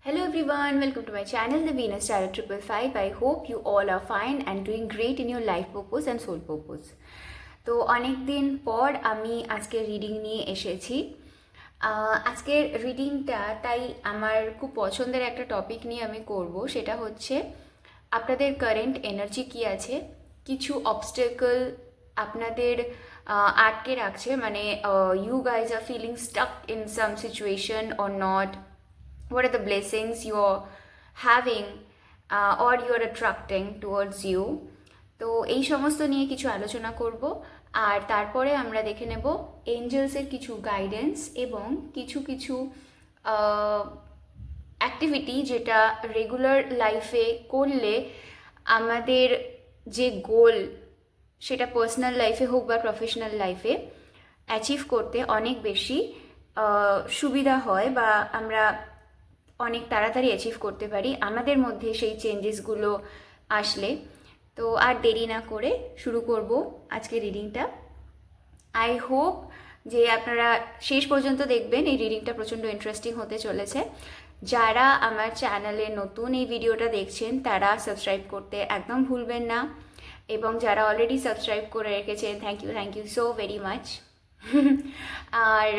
Hello everyone, welcome to my channel, The Venus Tarot 555. I hope you all are fine and doing great in your life purpose and soul purpose. তো অনেক দিন পর আমি আজকের reading নিয়ে এসেছি। আজকের রিডিংটা তাই আমার খুব পছন্দের একটা টপিক নিয়ে আমি করব, সেটা হচ্ছে আপনাদের কারেন্ট এনার্জি কি আছে, কিছু অবস্টেকল আপনাদের আটকে রাখছে, মানে you guys are feeling stuck in some situation or not, what are the blessings you're having or you're attracting towards you। তো এই সমস্ত নিয়ে কিছু আলোচনা করব, আর তারপরে আমরা দেখে নেব এঞ্জেলসের কিছু গাইডেন্স এবং কিছু কিছু অ্যাক্টিভিটি যেটা রেগুলার লাইফে করলে আমাদের যে গোল, সেটা পার্সোনাল লাইফে হোক বা প্রফেশনাল লাইফে অ্যাচিভ করতে অনেক বেশি সুবিধা হয়, বা আমরা অনেক তাড়াতাড়ি অ্যাচিভ করতে পারি আমাদের মধ্যে সেই চেঞ্জেসগুলো আসলে। তো আর দেরি না করে শুরু করব আজকে রিডিংটা। আই হোপ যে আপনারা শেষ পর্যন্ত দেখবেন, এই রিডিংটা প্রচণ্ড ইন্টারেস্টিং হতে চলেছে। যারা আমার চ্যানেলে নতুন এই ভিডিওটা দেখছেন তারা সাবস্ক্রাইব করতে একদম ভুলবেন না, এবং যারা অলরেডি সাবস্ক্রাইব করে রেখেছেন thank you so very much. আর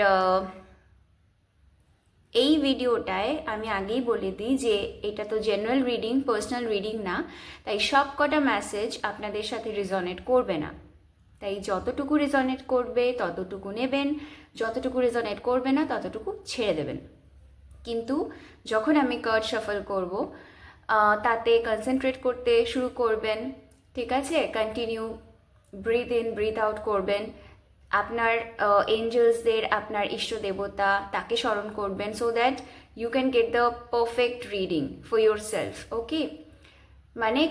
এই ভিডিওটায় আমি আগেই বলে দিই যে এটা তো জেনারেল রিডিং, পার্সোনাল রিডিং না, তাই সব কটা মেসেজ আপনাদের সাথে রেজনেট করবে না। তাই যতটুকু রেজনেট করবে ততটুকু নেবেন, যতটুকু রেজনেট করবে না ততটুকু ছেড়ে দেবেন। কিন্তু যখন আমি কার্ড শাফল করব তাতে কনসেন্ট্রেট করতে শুরু করবেন, ঠিক আছে? Continue breathe in breathe out করবেন, আপনার এঞ্জেলসদের, আপনার ইষ্ট দেবতা তাকে স্মরণ করবেন, so that you can get the perfect reading for yourself. Okay, মানে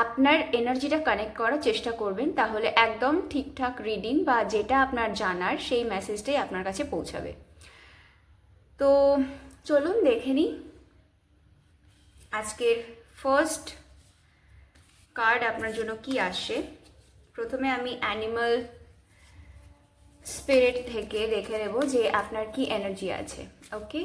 আপনার এনার্জিটা কানেক্ট করার চেষ্টা করবেন, তাহলে একদম ঠিকঠাক রিডিং বা যেটা আপনার জানার সেই মেসেজটাই আপনার কাছে পৌঁছাবে। তো চলুন দেখে নিই আজকের ফার্স্ট কার্ড আপনার জন্য কি আসে। প্রথমে আমি অ্যানিমাল স্পিরিট থেকে দেখে নেব যে আপনার কি এনার্জি আছে। ওকে,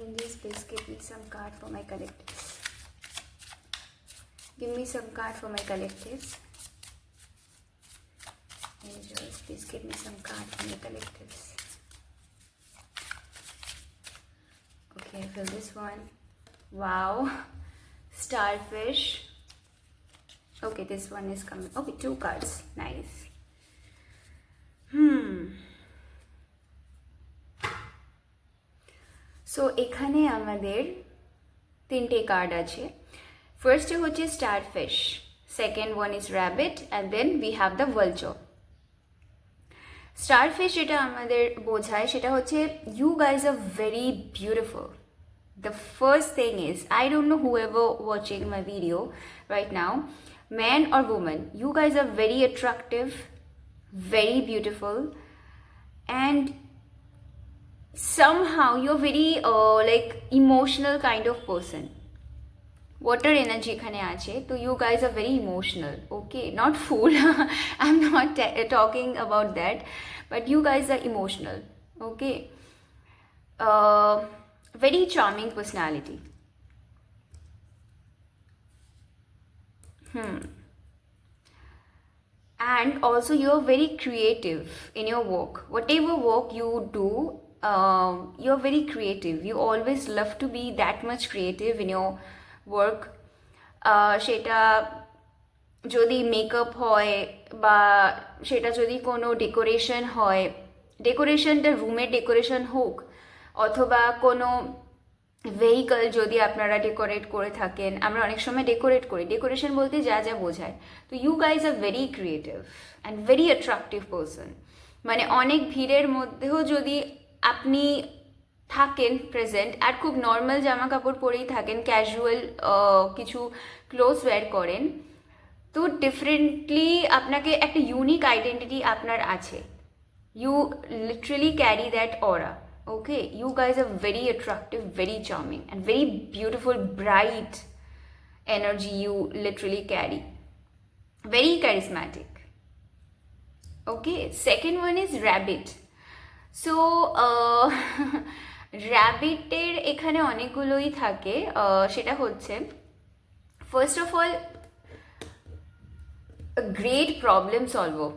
Angels, please give me some card for my collectives. Give me some card for my collectives. Angels, please give me some card for my collectives. Okay, I feel this one. Wow, starfish. Okay, this one is coming. Okay, 2 cards. Nice. So এখানে আমাদের 3টে card আছে। ফার্স্টে হচ্ছে starfish, second one is rabbit, and then we have the vulture. Starfish যেটা আমাদের বোঝায় সেটা হচ্ছে you guys are very beautiful. The first thing is, I don't know whoever watching my video right now, man or woman, you guys are very attractive, very beautiful, and somehow you're very like emotional kind of person. Water energy এখানে আছে, তো you guys are very emotional. Okay, not fool. I'm not talking about that, but you guys are emotional. Okay, very charming personality. And also you're very creative in your work. Whatever work you do, you're very creative. You always love to be that much creative in your work. সেটা যদি makeup হয় বা সেটা যদি কোনো decoration হয়, ডেকোরেশনটা রুমের ডেকোরেশন হোক, অথবা কোনো ভেহিকল যদি আপনারা ডেকোরেট করে থাকেন, আমরা অনেক সময় ডেকোরেট করি, ডেকোরেশন বলতে যা যা বোঝায়। তো you guys are very creative and very attractive person. মানে অনেক ভিড়ের মধ্যেও যদি আপনি থাকেন প্রেজেন্ট, আর খুব নর্মাল জামা কাপড় পরেই থাকেন, ক্যাজুয়াল কিছু ক্লোথস ওয়্যার করেন, তো ডিফারেন্টলি আপনাকে একটা ইউনিক আইডেন্টিটি আপনার আছে। You literally carry that aura. Okay, you guys are very attractive, very charming, and very beautiful, bright energy you literally carry. very charismatic. Okay, second one is rabbit. So র্যাবিটের এখানে অনেকগুলোই থাকে। সেটা হচ্ছে first of all great problem solver.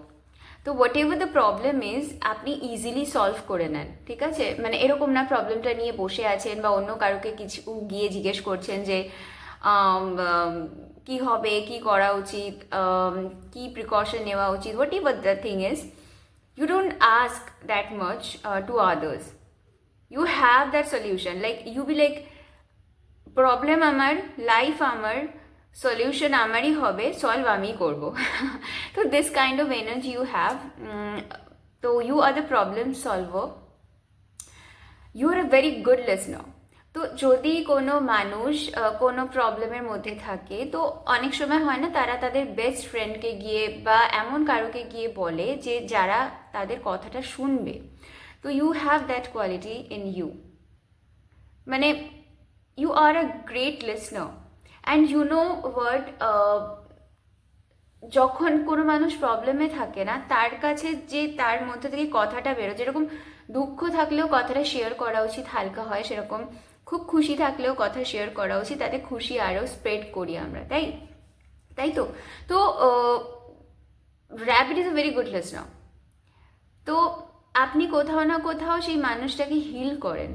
তো whatever the problem is আপনি easily solve করে নেন, ঠিক আছে? মানে এরকম না প্রবলেমটা নিয়ে বসে আছেন বা অন্য কারোকে কিছু গিয়ে জিজ্ঞেস করছেন যে কি হবে, কি করা উচিত, কি প্রিকশন নেওয়া উচিত। What ever the thing is, you don't ask that much to others. You have that solution. Like you be like, problem আমার, লাইফ আমার, সলিউশন আমারই হবে, সলভ আমি করব। তো this kind of energy you have. তো you are the problem solver, you are a very good listener. তো যদি কোনো মানুষ কোনো প্রবলেমের মধ্যে থাকে, তো অনেক সময় হয় না তারা তাদের বেস্ট ফ্রেন্ডকে গিয়ে বা এমন কারোকে গিয়ে বলে যে যারা তাদের কথাটা শুনবে। তো you have that quality in you, মানে you are a great listener and you know what. যখন কোনো মানুষ প্রবলেমে থাকে না, তার কাছে যে তার মধ্যে থেকে কথাটা বেরো, যেরকম দুঃখ থাকলেও কথাটা শেয়ার করা উচিত, হালকা হয়, সেরকম খুব খুশি থাকলেও কথা শেয়ার করা উচিত, তাতে খুশি আরও স্প্রেড করি আমরা, তাই তাই তো। তো rapid is a very good listener. তো আপনি কোথাও না কোথাও সেই মানুষটাকে হিল করেন।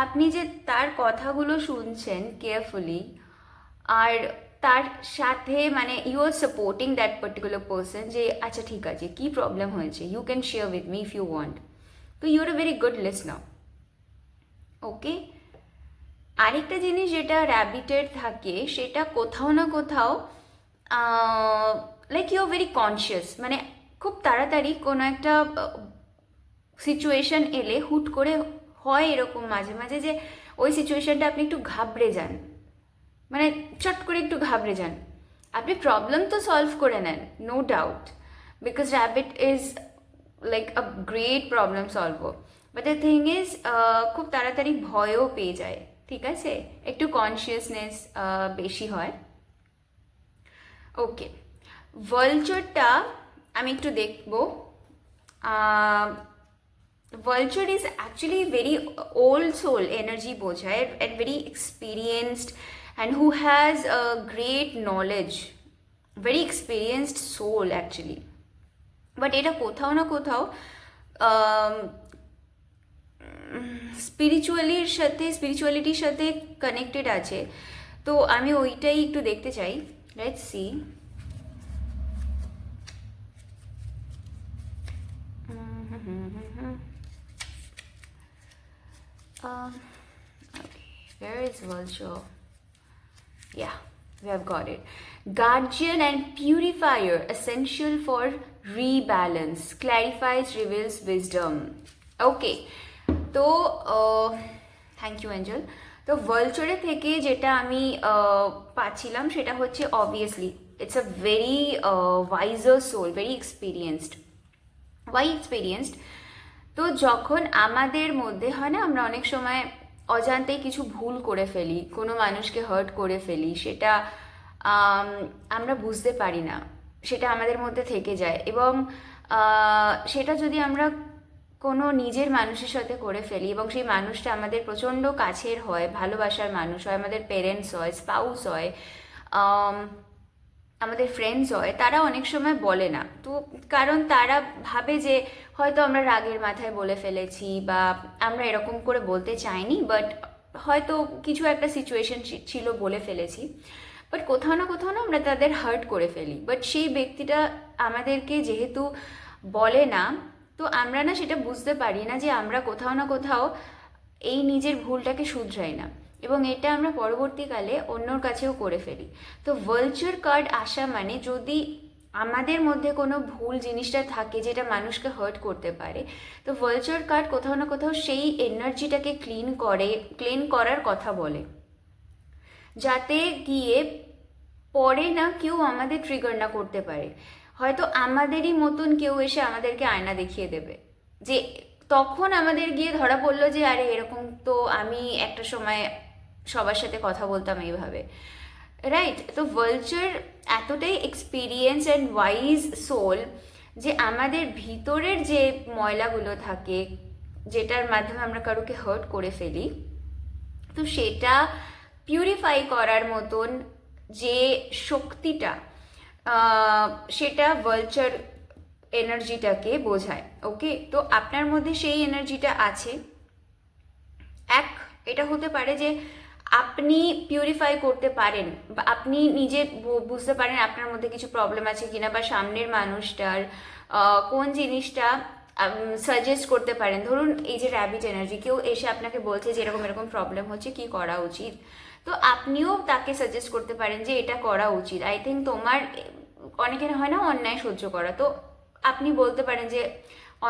আপনি যে তার কথাগুলো শুনছেন কেয়ারফুলি, আর তার সাথে মানে you are supporting that particular person, যে আচ্ছা ঠিক আছে কী প্রবলেম হয়েছে, you can share with me if you want. তো you are a very good listener. Okay, আরেকটা জিনিস যেটা র্যাবিটের থাকে, সেটা কোথাও না কোথাও like you are very conscious. মানে খুব তাড়াতাড়ি কোনো একটা সিচুয়েশন এলে হুট করে হয় এরকম মাঝে মাঝে যে ওই সিচুয়েশনটা আপনি একটু ঘাবড়ে যান, মানে চট করে একটু ঘাবড়ে যান। আপনি প্রবলেম তো সলভ করে নেন, no doubt, because rabbit is like a great problem solver, but the thing is খুব তাড়াতাড়ি ভয়ও পেয়ে যায়, ঠিক আছে? একটু কনসিয়াসনেস বেশি হয়। ওকে, ভালচারটা আমি একটু দেখবো। Vulture is actually very old soul energy বোঝায়, and very experienced, and who has a great knowledge, very experienced soul actually. But এটা কোথাও না কোথাও স্পিরিচুয়ালিটির সাথে কানেক্টেড আছে। তো আমি ওইটাই একটু দেখতে চাই। Let's see. Okay, where is vulture? Yeah, we have got it. Guardian and purifier, essential for rebalance, clarifies, reveals wisdom. Okay, তো থ্যাংক ইউ অ্যাঞ্জেল। তো ভালচারে থেকে যেটা আমি পাচ্ছিলাম সেটা হচ্ছে obviously it's a very wiser soul, very experienced. Why experienced? তো যখন আমাদের মধ্যে হয় না, আমরা অনেক সময় অজান্তেই কিছু ভুল করে ফেলি, কোনো মানুষকে হার্ট করে ফেলি, সেটা আমরা বুঝতে পারি না, সেটা আমাদের মধ্যে থেকে যায়। এবং সেটা যদি আমরা কোনো নিজের মানুষের সাথে করে ফেলি এবং সেই মানুষটা আমাদের প্রচণ্ড কাছের হয়, ভালোবাসার মানুষ হয়, আমাদের পেরেন্টস হয়, স্পাউস হয়, আমাদের ফ্রেন্ডস হয়, তারা অনেক সময় বলে না। তো কারণ তারা ভাবে যে হয়তো আমরা রাগের মাথায় বলে ফেলেছি, বা আমরা এরকম করে বলতে চাইনি, বাট হয়তো কিছু একটা সিচুয়েশন ছিল বলে ফেলেছি, বাট কোথাও না আমরা তাদের হার্ট করে ফেলি। বাট সেই ব্যক্তিটা আমাদেরকে যেহেতু বলে না, তো আমরা না সেটা বুঝতে পারি না যে আমরা কোথাও না কোথাও এই নিজের ভুলটাকে শুধরাই না, এবং এটা আমরা পরবর্তীকালে অন্যর কাছেও করে ফেলি। তো ভালচার কার্ড আসা মানে যদি আমাদের মধ্যে কোনো ভুল জিনিসটা থাকে যেটা মানুষকে হার্ট করতে পারে, তো ভালচার কার্ড কোথাও না কোথাও সেই এনার্জিটাকে ক্লিন করার কথা বলে, যাতে গিয়ে পরে না কেউ আমাদের ট্রিগার না করতে পারে। হয়তো আমাদেরই মতন কেউ এসে আমাদেরকে আয়না দেখিয়ে দেবে, যে তখন আমাদের গিয়ে ধরা পড়লো যে আরে এরকম তো আমি একটা সময় সবার সাথে কথা বলতাম এইভাবে, রাইট? তো ভালচার এতটাই এক্সপিরিয়েন্স অ্যান্ড ওয়াইজ সোল যে আমাদের ভিতরের যে ময়লাগুলো থাকে, যেটার মাধ্যমে আমরা কারোকে হার্ট করে ফেলি, তো সেটা পিউরিফাই করার মতন যে শক্তিটা, সেটা ভালচার এনার্জিটাকে বোঝায়। ওকে, তো আপনার মধ্যে সেই এনার্জিটা আছে। এটা হতে পারে যে আপনি পিউরিফাই করতে পারেন, বা আপনি নিজে বুঝতে পারেন আপনার মধ্যে কিছু প্রবলেম আছে কিনা, বা সামনের মানুষটার কোন জিনিসটা সাজেস্ট করতে পারেন। ধরুন এই যে র্যাবিট এনার্জি, কেউ এসে আপনাকে বলছে যে এরকম এরকম প্রবলেম হচ্ছে, কি করা উচিত, তো আপনিও তাকে সাজেস্ট করতে পারেন যে এটা করা উচিত। আই থিঙ্ক তোমার, অনেকের হয় না অন্যায় সহ্য করা, তো আপনি বলতে পারেন যে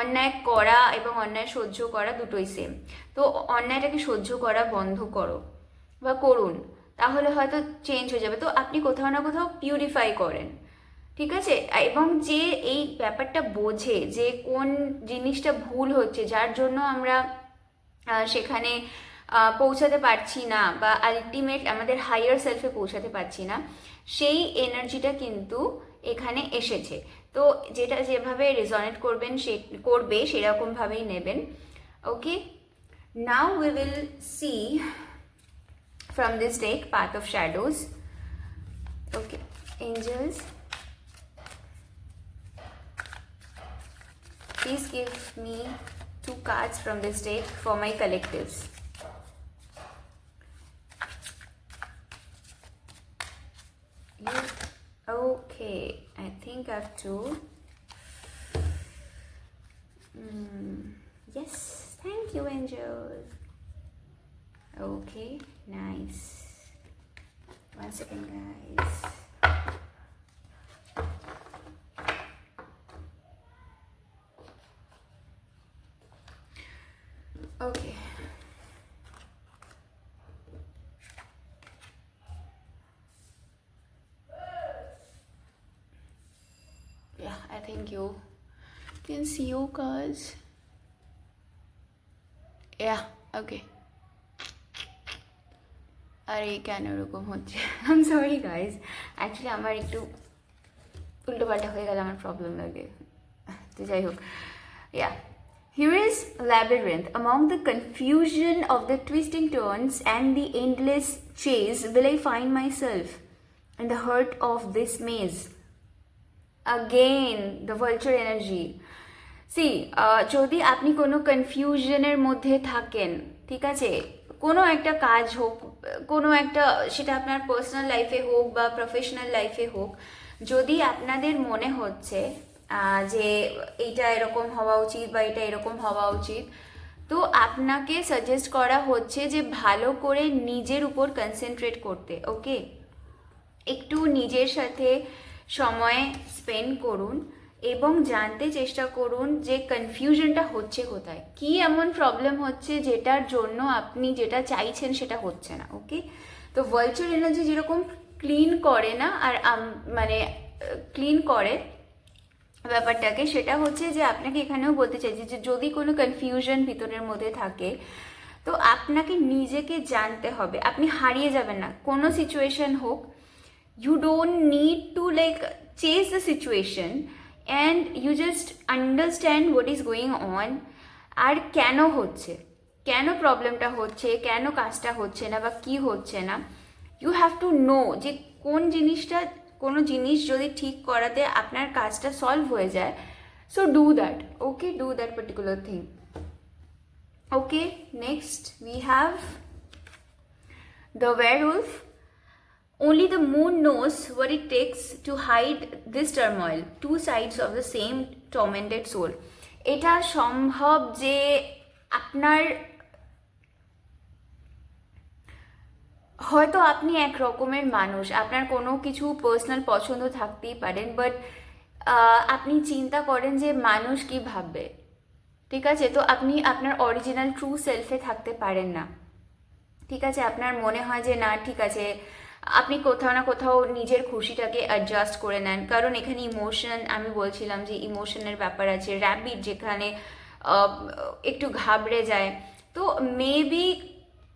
অন্যায় করা এবং অন্যায় সহ্য করা দুটোই সেম, তো অন্যায়টাকে সহ্য করা বন্ধ করো বা করুন, তাহলে হয়তো চেঞ্জ হয়ে যাবে। তো আপনি কোথাও না কোথাও পিউরিফাই করেন, ঠিক আছে? এবং যে এই ব্যাপারটা বোঝে যে কোন জিনিসটা ভুল হচ্ছে, যার জন্য আমরা সেখানে পৌঁছাতে পারছি না, বা আলটিমেট আমাদের হাইয়ার সেলফে পৌঁছাতে পারছি না, সেই এনার্জিটা কিন্তু এখানে এসেছে। তো যেটা যেভাবে রেজনেট করবেন, করবে সেরকমভাবেই নেবেন। Okay, now we will see from this deck Path of Shadows. Okay, angels, please give me 2 cards from this deck for my collectives. Okay, I think I have to. Yes, thank you, angels. Okay, nice. One second, guys. Okay. Yeah, I think you can see your cards. Yeah, okay. আরে কেন এরকম হচ্ছে? I am sorry guys, actually আমার একটু উল্টোপাল্টা হয়ে গেলে আমার প্রবলেম লাগে, তো যাই হোক। ইয়া, here is labyrinth. Among the confusion of the twisting turns and the endless chase, will I find myself in the heart of this maze? Again, the vulture energy. See, যদি আপনি কোনো কনফিউশনের মধ্যে থাকেন, ঠিক আছে, কোনো একটা কাজ হোক, কোনো একটা, সেটা আপনার পার্সোনাল লাইফে হোক বা প্রফেশনাল লাইফে হোক, যদি আপনাদের মনে হচ্ছে যে এইটা এরকম হওয়া উচিত বা এটা এরকম হওয়া উচিত, তো আপনাকে সাজেস্ট করা হচ্ছে যে ভালো করে নিজের উপর কনসেন্ট্রেট করতে। ওকে, একটু নিজের সাথে সময় স্পেন্ড করুন এবং জানতে চেষ্টা করুন যে কনফিউশনটা হচ্ছে কোথায়, কি এমন প্রবলেম হচ্ছে যেটার জন্য আপনি যেটা চাইছেন সেটা হচ্ছে না। ওকে, তো ভার্চুয়াল এনার্জি যেরকম ক্লিন করে না, আর মানে ক্লিন করে ব্যাপারটাকে, সেটা হচ্ছে যে আপনাকে এখানেও বলতে চাইছি যে যদি কোনো কনফিউশন ভিতরের মধ্যে থাকে, তো আপনাকে নিজেকে জানতে হবে, আপনি হারিয়ে যাবেন না কোনো সিচুয়েশন হোক। You don't need to like chase the situation, and you just understand what is going on, আর কেন হচ্ছে, কেন প্রবলেমটা হচ্ছে, কেন কাজটা হচ্ছে না বা কি হচ্ছে না। ইউ হ্যাভ টু নো যে কোন জিনিসটা, কোনো জিনিস যদি ঠিক করাতে আপনার কাজটা সলভ হয়ে যায়, so do that. Okay, do that particular thing. Okay, next we have the werewolf. Only the moon knows what it takes to hide this turmoil, 2 sides of the same tormented soul. এটা সম্ভব যে আপনার, হয়তো আপনি এক রকমের মানুষ, আপনার কোনো কিছু পার্সোনাল পছন্দ থাকতেই পারেন, বাট আপনি চিন্তা করেন যে মানুষ কি ভাববে, ঠিক আছে, তো আপনি আপনার অরিজিনাল ট্রু সেলফে থাকতে পারেন না, ঠিক আছে, আপনার মনে হয় যে না ঠিক আছে, আপনি কোথাও না কোথাও নিজের খুশিটাকে অ্যাডজাস্ট করে নেন, কারণ এখানে ইমোশন, আমি বলছিলাম যে ইমোশনের ব্যাপার আছে, র্যাবিট যেখানে একটু ঘাবড়ে যায়, তো মেবি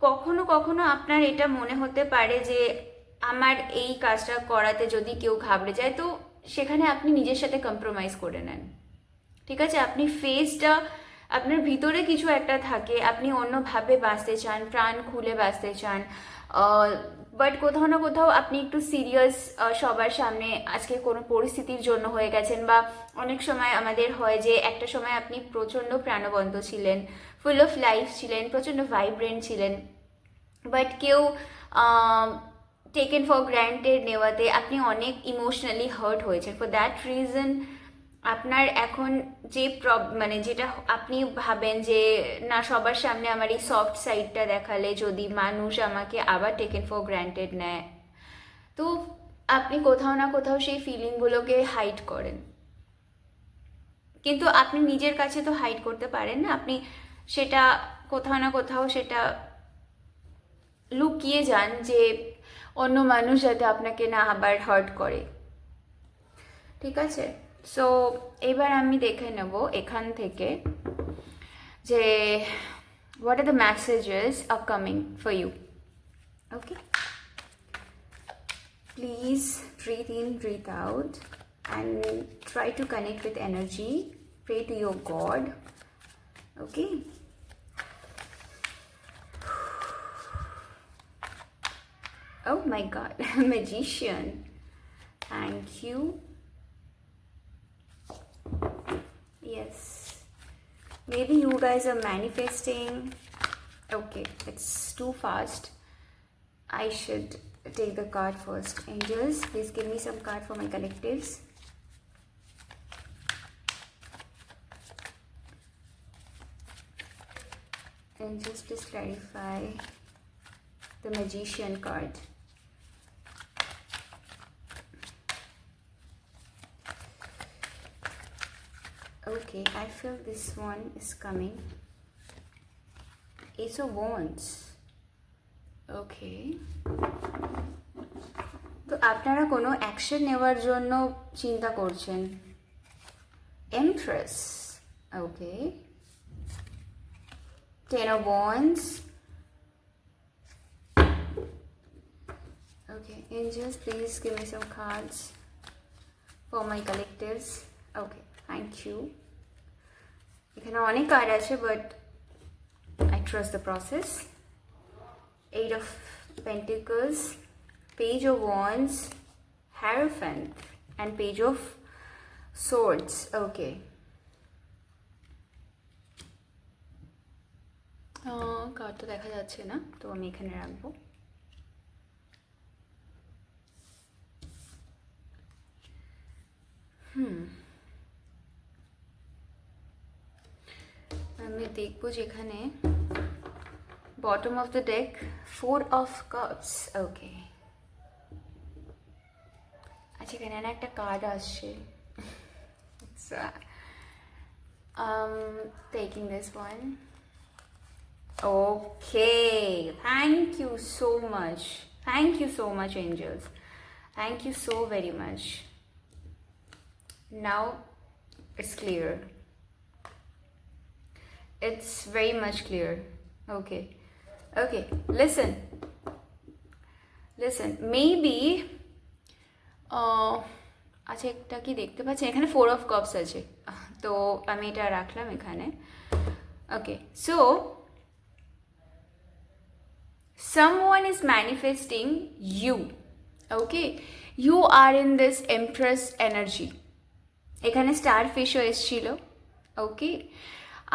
কখনো কখনো আপনার এটা মনে হতে পারে যে আমার এই কাজটা করাতে যদি কেউ ঘাবড়ে যায়, তো সেখানে আপনি নিজের সাথে কম্প্রোমাইজ করে নেন। ঠিক আছে, আপনি ফেসটা, আপনার ভিতরে কিছু একটা থাকে, আপনি অন্যভাবে বাঁচতে চান, প্রাণ খুলে বাঁচতে চান, বাট কোথাও না কোথাও আপনি একটু সিরিয়াস সবার সামনে আজকে কোনো পরিস্থিতির জন্য হয়ে গেছেন, বা অনেক সময় আমাদের হয় যে একটা সময় আপনি প্রচণ্ড প্রাণবন্ত ছিলেন, ফুল অফ লাইফ ছিলেন, প্রচণ্ড ভাইব্রেন্ট ছিলেন, বাট কেউ টেকেন ফর গ্র্যান্টেড নেওয়াতে আপনি অনেক ইমোশনালি হার্ট হয়েছেন। ফর দ্যাট রিজন আপনার এখন যে মানে যেটা আপনি ভাবেন যে না, সবার সামনে আমার এই সফট সাইডটা দেখালে যদি মানুষ আমাকে আবার টেকেন ফর গ্র্যান্টেড নেয়, তো আপনি কোথাও না কোথাও সেই ফিলিংগুলোকে হাইড করেন। কিন্তু আপনি নিজের কাছে তো হাইড করতে পারেন না, আপনি সেটা কোথাও না কোথাও সেটা লুকিয়ে যান যে অন্য মানুষ যাতে আপনাকে না আবার হার্ট করে। ঠিক আছে, সো এবার আমি দেখে নেব এখান থেকে যে what are the messages are coming for you. Okay, please breathe in, breathe out, and try to connect with energy. Pray to your God. Okay, oh my God. Magician, thank you. Yes, maybe you guys are manifesting. Okay, it's too fast. I should take the card first. Angels, please give me some card for my collectives. Angels, please clarify the Magician card. Okay, I feel this one is coming. Ace of Wands. Okay. তো আপনারা কোনো action নেওয়ার জন্য চিন্তা করছেন। Empress. Okay. Ten of Wands. Okay, angels, please give me some cards for my collectives. Okay, thank you. এখানে অনেক card আছে, but I trust the process. Eight of Pentacles, Page of Wands, Hierophant, and Page of Swords. Okay. কার্ডটা দেখা যাচ্ছে না, তো আমি এখানে রাখবো। আমি দেখবো যেখানে bottom of the deck, Four of Cups. Okay, আচ্ছা এখানে না একটা কার্ড আসছে, taking this one. Okay, thank you so much, angels, thank you so very much. Now it's clear, it's very much clear. Okay, listen, maybe আচ্ছা একটা কি দেখতে পাচ্ছেন এখানে ফোর অফ কাপস আছে, তো আমি এটা রাখলাম এখানে। ওকে, so someone is manifesting you. Okay, you are in this Empress energy. এখানে স্টার ফিশও এসেছিল। ওকে,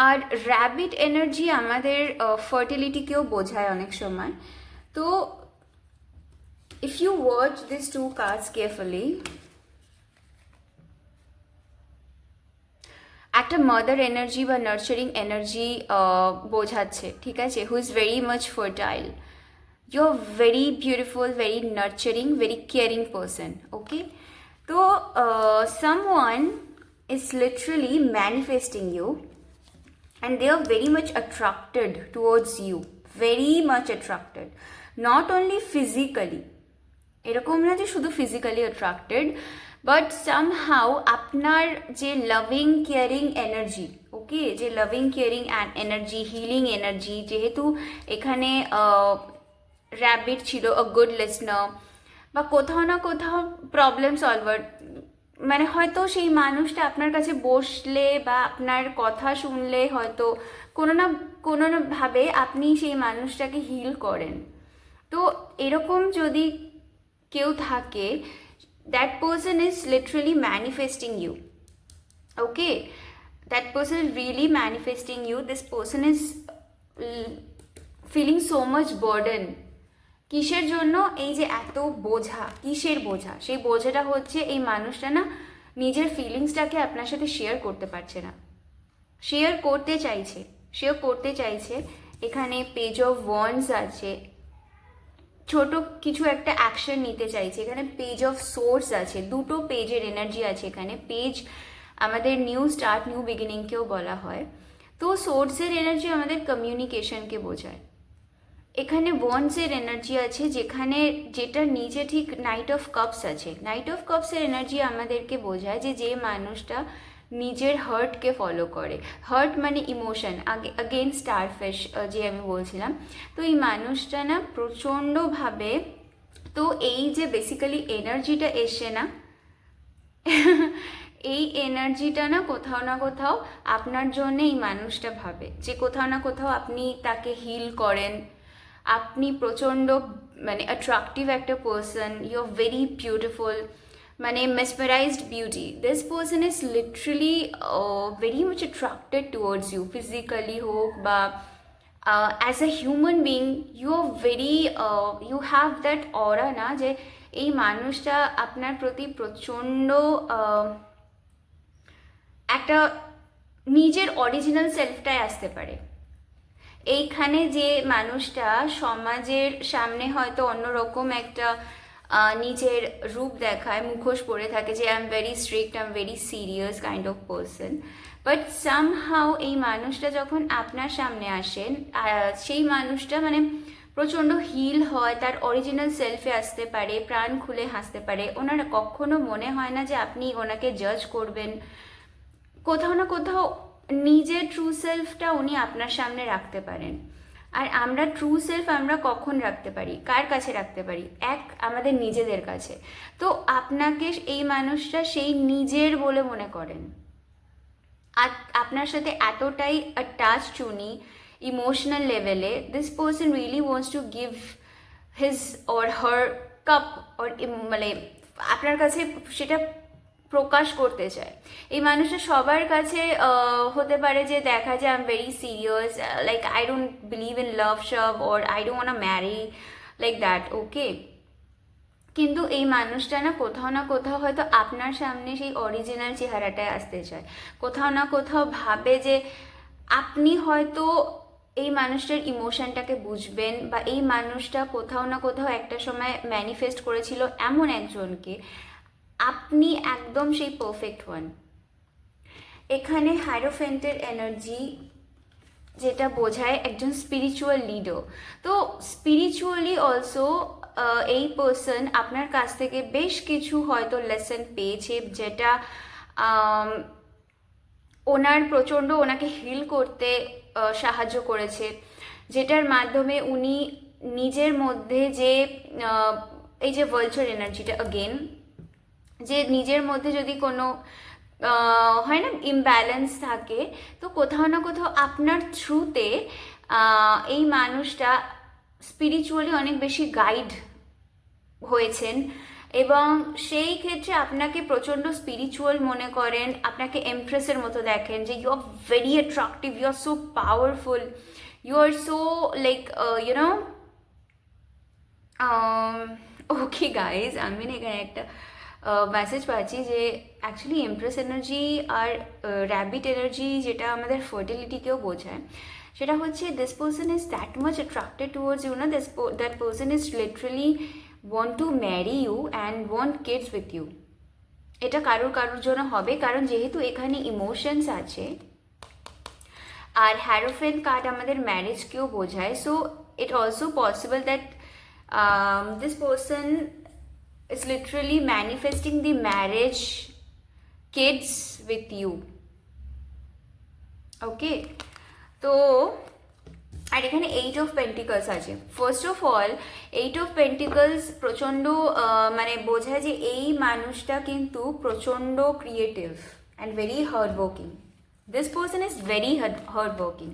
আর র্যাবিট এনার্জি আমাদের ফার্টিলিটিকেও বোঝায় অনেক সময়। তো if you watch these two cards carefully, একটা মাদার এনার্জি বা নার্চারিং এনার্জি বোঝাচ্ছে। ঠিক আছে, who is very much fertile, you are very beautiful, very nurturing, very caring person. Okay, তো someone is literally manifesting you and they are very much attracted towards you, very much attracted, not only physically, এরকম না যে শুধু physically attracted, but somehow আপনার যে loving caring energy, ওকে, যে loving caring energy, healing energy, যেহেতু এখানে rabbit ছিল, আ গুড লিসনার, বা কোথাও না কোথাও প্রবলেম সলভার, মানে হয়তো সেই মানুষটা আপনার কাছে বসলে বা আপনার কথা শুনলে হয়তো কোনো না ভাবে আপনি সেই মানুষটাকে হিল করেন। তো এরকম যদি কেউ থাকে, that person is literally manifesting you. Okay, that person is really manifesting you. This person is feeling so much burden. কিসের জন্য? এই যে এত বোঝা, কিসের বোঝা? সেই বোঝাটা হচ্ছে এই মানুষটা না নিজের ফিলিংসটাকে আপনার সাথে শেয়ার করতে পারছে না, শেয়ার করতে চাইছে। এখানে পেজ অফ ওয়ান্ডস আছে, ছোট কিছু একটা অ্যাকশন নিতে চাইছে। এখানে পেজ অফ সোর্স আছে, দুটো পেজের এনার্জি আছে এখানে। পেজ আমাদের নিউ স্টার্ট, নিউ বিগিনিংকেও বলা হয়। তো সোর্সের এনার্জি আমাদের কমিউনিকেশনকে বোঝায়। এখানে ওয়ান্ডসের এনার্জি আছে, যেটা নিচে ঠিক নাইট অফ কাপস আছে। নাইট অফ কাপসের এনার্জি আমাদেরকে বোঝায় যে মানুষটা নিজের হার্টকে ফলো করে। হার্ট মানে ইমোশন, আগেন স্টারফিশ যে আমি বলছিলাম। তো এই মানুষটা না প্রচণ্ডভাবে, তো এই যে বেসিক্যালি এনার্জিটা এসে না এই এনার্জিটা না কোথাও আপনার জন্য এই মানুষটা ভাবে যে কোথাও না কোথাও আপনি তাকে হিল করেন। আপনি প্রচণ্ড মানে অ্যাট্রাকটিভ একটা person, you are very beautiful, মানে mesmerized beauty. This person is literally very much attracted towards you, physically হোক বা as a human being. You have that aura না, যে এই মানুষটা আপনার প্রতি প্রচণ্ড একটা নিজের অরিজিনাল সেলফটাই আসতে পারে। এইখানে যে মানুষটা সমাজের সামনে হয়তো অন্যরকম একটা নিজের রূপ দেখায়, মুখোশ পরে থাকে যে I am very strict, I am very serious kind of person, but somehow এই মানুষটা যখন আপনার সামনে আসেন, সেই মানুষটা মানে প্রচণ্ড হিল হয়, তার অরিজিনাল সেলফে আসতে পারে, প্রাণ খুলে হাসতে পারে। ওনার কখনো মনে হয় না যে আপনি ওনাকে জাজ করবেন। কোথাও না কোথাও নিজের ট্রু সেলফটা উনি আপনার সামনে রাখতে পারেন। আর আমরা ট্রু সেলফ আমরা কখন রাখতে পারি, কার কাছে রাখতে পারি? আমাদের নিজেদের কাছে। তো আপনাকে এই মানুষটা সেই নিজের বলে মনে করেন, আর আপনার সাথে এতটাই অ্যাটাচড উনি ইমোশনাল লেভেলে। This person really wants to give his or her cup, or মানে আপনার কাছে সেটা প্রকাশ করতে চায়। এই মানুষটা সবার কাছে হতে পারে যে দেখা যায় I am very serious, like I don't believe in love শব, or I don't want marry, like that. Okay, কিন্তু এই মানুষটা না কোথাও হয়তো আপনার সামনে সেই অরিজিনাল চেহারাটায় আসতে চায়। কোথাও না কোথাও ভাবে যে আপনি হয়তো এই মানুষটার ইমোশনটাকে বুঝবেন, বা এই মানুষটা কোথাও না কোথাও একটা সময় ম্যানিফেস্ট করেছিল এমন একজনকে, আপনি একদম সেই পারফেক্ট ওয়ান। এখানে হাইরোফেন্টের এনার্জি যেটা বোঝায় একজন স্পিরিচুয়াল লিডার। তো স্পিরিচুয়ালি অলসো এই পার্সন আপনার কাছ থেকে বেশ কিছু হয়তো লেসন পেয়েছে, যেটা ওনাকে হিল করতে সাহায্য করেছে, যেটার মাধ্যমে উনি নিজের মধ্যে যে এই যে ভালচার এনার্জিটা, অগেন যে নিজের মধ্যে যদি কোনো হয় না ইমব্যালেন্স থাকে, তো কোথাও না কোথাও আপনার থ্রুতে এই মানুষটা স্পিরিচুয়ালি অনেক বেশি গাইড হয়েছেন, এবং সেই ক্ষেত্রে আপনাকে প্রচণ্ড স্পিরিচুয়াল মনে করেন, আপনাকে এমপ্রেসের মতো দেখেন, যে you are very attractive, you are so powerful, you are so like you know. Okay guys, আমি না এখানে একটা মেসেজ পাচ্ছি যে অ্যাকচুয়ালি এমপ্রেস এনার্জি আর র্যাবিট এনার্জি, যেটা আমাদের ফার্টিলিটিকেও বোঝায়, সেটা হচ্ছে this person is that much attracted towards you না, that person is literally want to marry you and want kids with you. এটা কারোর জন্য হবে, কারণ যেহেতু এখানে ইমোশনস আছে, আর হ্যারোফেন কার্ড আমাদের ম্যারেজকেও বোঝায়। So it also possible that this person is literally manifesting the marriage, kids with you. Okay, তো আর এখানে 8 of Pentacles আছে। First of all 8 of Pentacles প্রচণ্ড মানে বোঝায় যে এই মানুষটা কিন্তু প্রচণ্ড creative and very hard working. This person is very hard working.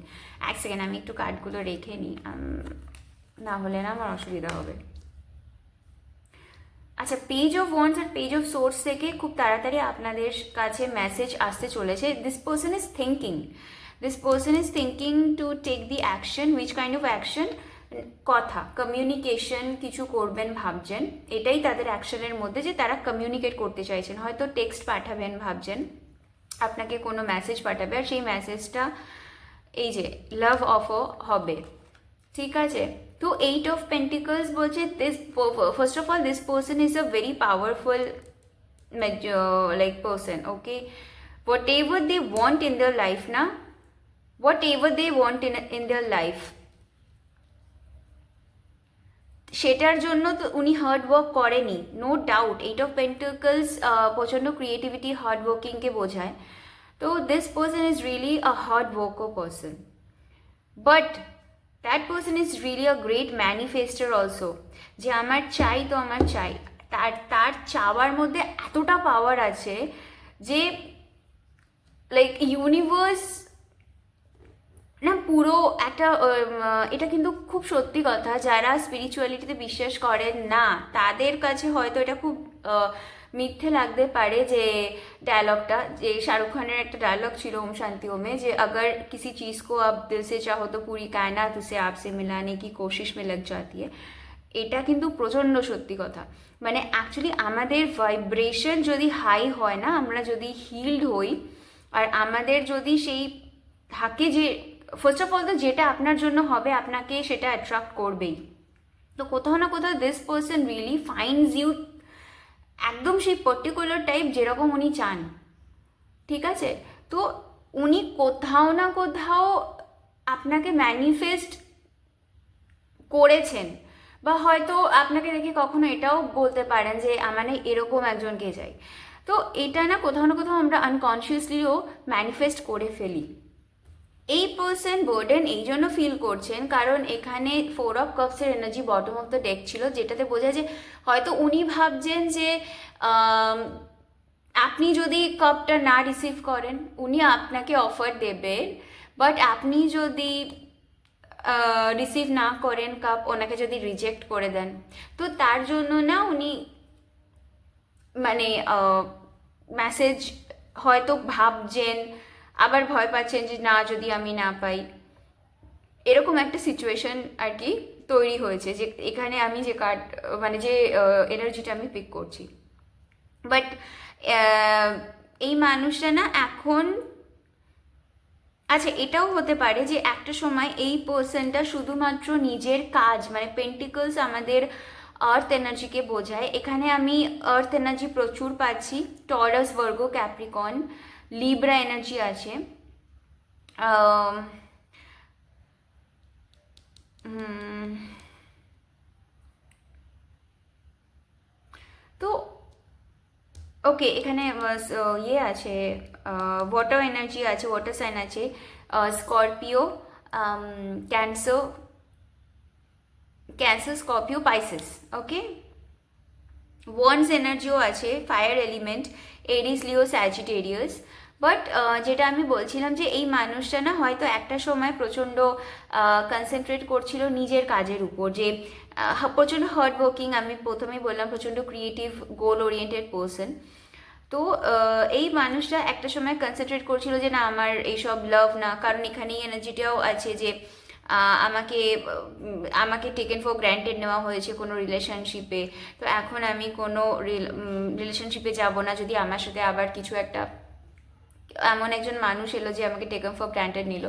এক সেকেন্ড আমি একটু কার্ডগুলো রেখে নিই, না হলে না আমার অসুবিধা হবে। আচ্ছা, পেজ অফ ওয়ান্ডস আর পেজ অফ সোর্স থেকে খুব তাড়াতাড়ি আপনাদের কাছে মেসেজ আসতে চলেছে। This person is thinking, this person is thinking to take the action. Which kind of action? কথা, কমিউনিকেশন কিছু করবেন ভাবছেন, এটাই তাদের অ্যাকশনের মধ্যে, যে তারা কমিউনিকেট করতে চাইছেন। হয়তো টেক্সট পাঠাবেন ভাবছেন, আপনাকে কোনো মেসেজ পাঠাবে, আর সেই মেসেজটা এই যে লাভ অফার হবে, ঠিক আছে? তো 8 of Pentacles বলছে this, first of all this person is a very powerful like person, okay? Whatever they want in their life na, whatever they want in their life, সেটার জন্য তো উনি হার্ড ওয়ার্ক করেনি, নো ডাউট। 8 of Pentacles প্রচণ্ড creativity, hard ওয়ার্কিংকে বোঝায়। তো this person is really a hard worker person, but that person is really a great manifester also, যে আমার চাই তো আমার চাই। তার চাওয়ার মধ্যে এতটা পাওয়ার আছে যে লাইক ইউনিভার্স না পুরো একটা, এটা কিন্তু খুব সত্যি কথা, যারা স্পিরিচুয়ালিটিতে বিশ্বাস করেন না তাদের কাছে হয়তো এটা খুব মিথ্যে লাগতে পারে, যে ডায়লগটা, যে শাহরুখ খানের একটা ডায়লগ ছিল ওম শান্তি ওমে, যে अगर किसी चीज़ को आप दिल से चाहो तो पूरी कायनात उसे आपसे मिलाने की कोशिश में लग जाती है। এটা কিন্তু প্রচণ্ড সত্যি কথা। মানে অ্যাকচুয়ালি আমাদের ভাইব্রেশন যদি হাই হয় না, আমরা যদি হিল্ড হই, আর আমাদের যদি সেই থাকে যে ফার্স্ট অফ অল তো যেটা আপনার জন্য হবে আপনাকে সেটা অ্যাট্রাক্ট করবেই। তো কোথাও না কোথাও this person really finds you একদম সেই পার্টিকুলার টাইপ যেরকম উনি চান, ঠিক আছে? তো উনি কোথাও না কোথাও আপনাকে ম্যানিফেস্ট করেছেন, বা হয়তো আপনাকে দেখে কখনো এটাও বলতে পারেন যে মানে এরকম একজনকে চাই। তো এটা না কোথাও আমরা আনকনসিয়াসলিও ম্যানিফেস্ট করে ফেলি। এই পার্সন বার্ডেন এই জন্য ফিল করছেন কারণ এখানে 4 of Cups-এর energy bottom of the deck ছিল, যেটাতে বোঝা যে হয়তো উনি ভাবছেন যে আপনি যদি কাপটা না রিসিভ করেন উনি আপনাকে অফার দেবেন, বাট আপনি যদি রিসিভ না করেন কাপ, ওনাকে যদি রিজেক্ট করে দেন, তো তার জন্য না উনি মানে মেসেজ হয়তো ভাবছেন, আবার ভয় পাচ্ছেন যে না যদি আমি না পাই, এরকম একটা সিচুয়েশন আর কি তৈরি হয়েছে, যে এখানে আমি যে কার্ড মানে যে এনার্জিটা আমি পিক করছি। বাট এই মানুষটা না এখন, আচ্ছা এটাও হতে পারে যে একটা সময় এই পার্সনটা শুধুমাত্র নিজের কাজ, মানে পেন্টিকলস আমাদের আর্থ এনার্জিকে বোঝায়, এখানে আমি আর্থ এনার্জি প্রচুর পাচ্ছি, Taurus, Virgo, Capricorn, Libra energy আছে। তো ওকে, এখানে ইয়ে আছে, ওয়াটার এনার্জি আছে, ওয়াটার সাইন আছে, Scorpio, Cancer, Scorpio, Pisces, okay. Wands এনার্জিও আছে, fire element, Aries, Leo, Sagittarius. But যেটা আমি বলছিলাম যে এই মানুষটা না হয়তো একটা সময় প্রচণ্ড কনসেন্ট্রেট করছিল নিজের কাজের উপর, যে প্রচণ্ড হার্ড ওয়ার্কিং, আমি প্রথমেই বললাম প্রচণ্ড ক্রিয়েটিভ, গোল ওরিয়েন্টেড পার্সন। তো এই মানুষটা একটা সময় কনসেন্ট্রেট করছিল যে না আমার এইসব লাভ না, কারণ এখানেই এনার্জিটাও আছে যে আমাকে টেকেন ফর গ্র্যান্টেড নেওয়া হয়েছে কোনো রিলেশনশিপে, তো এখন আমি কোনো রিলেশনশিপে যাব না যদি আমার সাথে আবার কিছু একটা এমন একজন মানুষ এলো যে আমাকে টেকেন ফর গ্র্যান্টেড নিল।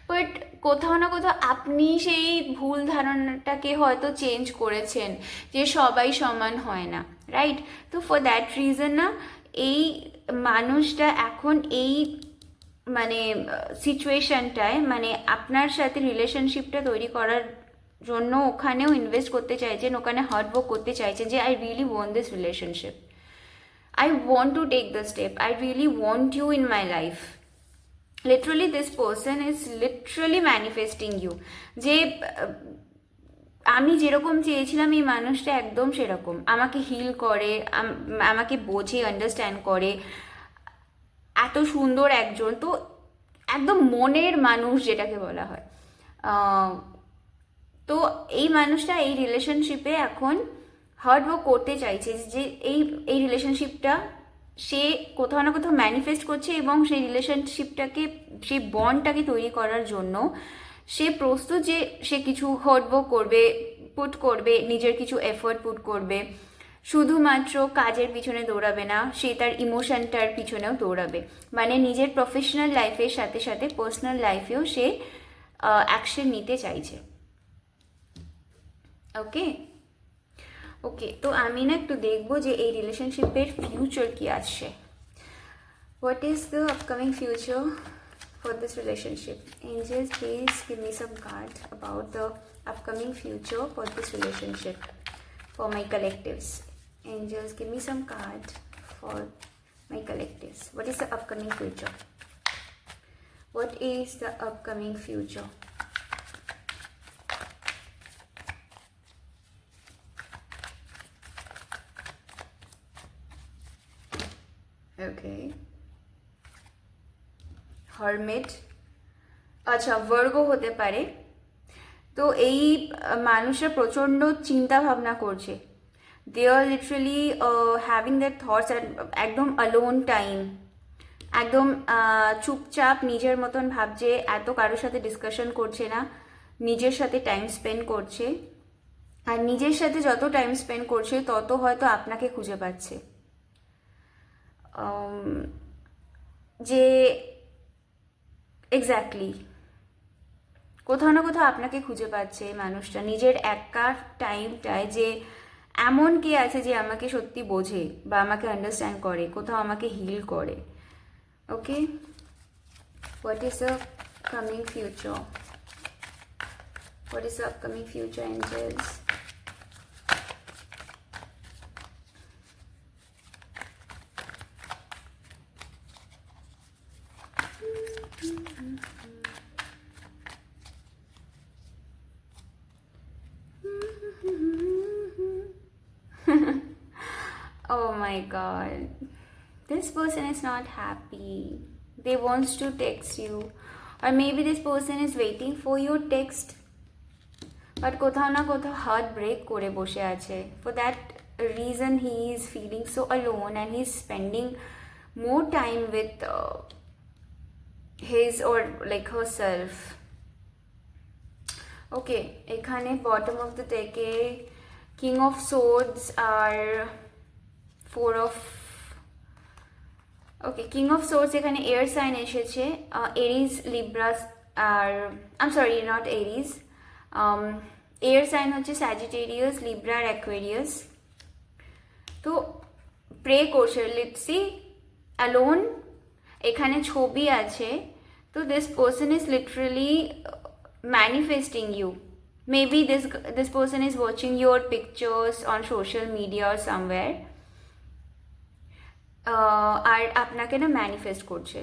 বাট কোথাও না কোথাও আপনি সেই ভুল ধারণাটাকে হয়তো চেঞ্জ করেছেন যে সবাই সমান হয় না, রাইট? তো ফর দ্যাট রিজন না এই মানুষটা এখন এই মানে সিচুয়েশনটায় মানে আপনার সাথে রিলেশনশিপটা তৈরি করার জন্য ওখানেও ইনভেস্ট করতে চাইছেন, ওখানে হার্ড ওয়ার্ক করতে চাইছেন যে I really want this relationship, I want to take the step, I really want you in my life, literally this person is literally manifesting you, যে আমি যেরকম চেয়েছিলাম এই মানুষটা একদম সেরকম, আমাকে হিল করে, আমাকে বোঝে, আন্ডারস্ট্যান্ড করে, এত সুন্দর একজন, তো একদম মনের মানুষ যেটাকে বলা হয়। তো এই মানুষটা এই রিলেশনশিপে এখন হার্ড ওয়ার্ক করতে চাইছে, যে এই রিলেশনশিপটা সে কোথাও না কোথাও ম্যানিফেস্ট করছে, এবং সেই রিলেশনশিপটাকে, সেই বন্ডটাকে তৈরি করার জন্য সে প্রস্তুত, যে সে কিছু হার্ড ওয়ার্ক করবে, পুট করবে, নিজের কিছু এফোর্ট পুট করবে, শুধুমাত্র কাজের পিছনে দৌড়াবে না, সে তার ইমোশনটার পিছনেও দৌড়াবে, মানে নিজের প্রফেশনাল লাইফের সাথে সাথে পার্সোনাল লাইফেও সে অ্যাকশন নিতে চাইছে। ওকে ওকে, তো আমি না একটু দেখবো যে এই রিলেশনশিপের ফিউচার কি আসছে। What is the upcoming future for this relationship? Angels, please give me some card about the upcoming future for this relationship for my collectives. Angels, give me some card for my collectives. What is the upcoming future? What is the upcoming future? Okay. Hermit, আচ্ছা Virgo হতে পারে। তো এই মানুষরা প্রচণ্ড চিন্তা ভাবনা করছে, দে are literally having that thoughts, একদম অ্যালোন টাইম, একদম চুপচাপ নিজের মতন ভাবছে, এত কারোর সাথে ডিসকাশন করছে না, নিজের সাথে টাইম স্পেন্ড করছে, আর নিজের সাথে যত টাইম স্পেন্ড করছে তত হয়তো আপনাকে খুঁজে পাচ্ছে, যে এক্স্যাক্টলি কোথাও না কোথাও আপনাকে খুঁজে পাচ্ছে মানুষটা নিজের একা টাইমটায়, যে এমন কে আছে যে আমাকে সত্যি বোঝে বা আমাকে আন্ডারস্ট্যান্ড করে, কোথাও আমাকে হিল করে। Okay, what is the coming future? What is the upcoming future, angels? Oh my god, this person is not happy. They wants to text you, or maybe this person is waiting for your text, but কোথাও না কোথাও heart break করে বসে আছে। For that reason he is feeling so alone, and he is spending more time with his or like herself. Okay, এখানে bottom of the deck এ King of Swords আর Four of, okay, King of Swords এখানে air sign এসেছে, Aries, Libras, আর I am sorry, not Aries, air sign হচ্ছে Sagittarius, Libra আর Aquarius. তো pray করছে, লেটস সি, অ্যালোন, এখানে ছবি আছে, তো this person is literally manifesting you. Maybe this person is watching your pictures on social media or somewhere, আর আপনাকে না ম্যানিফেস্ট করছে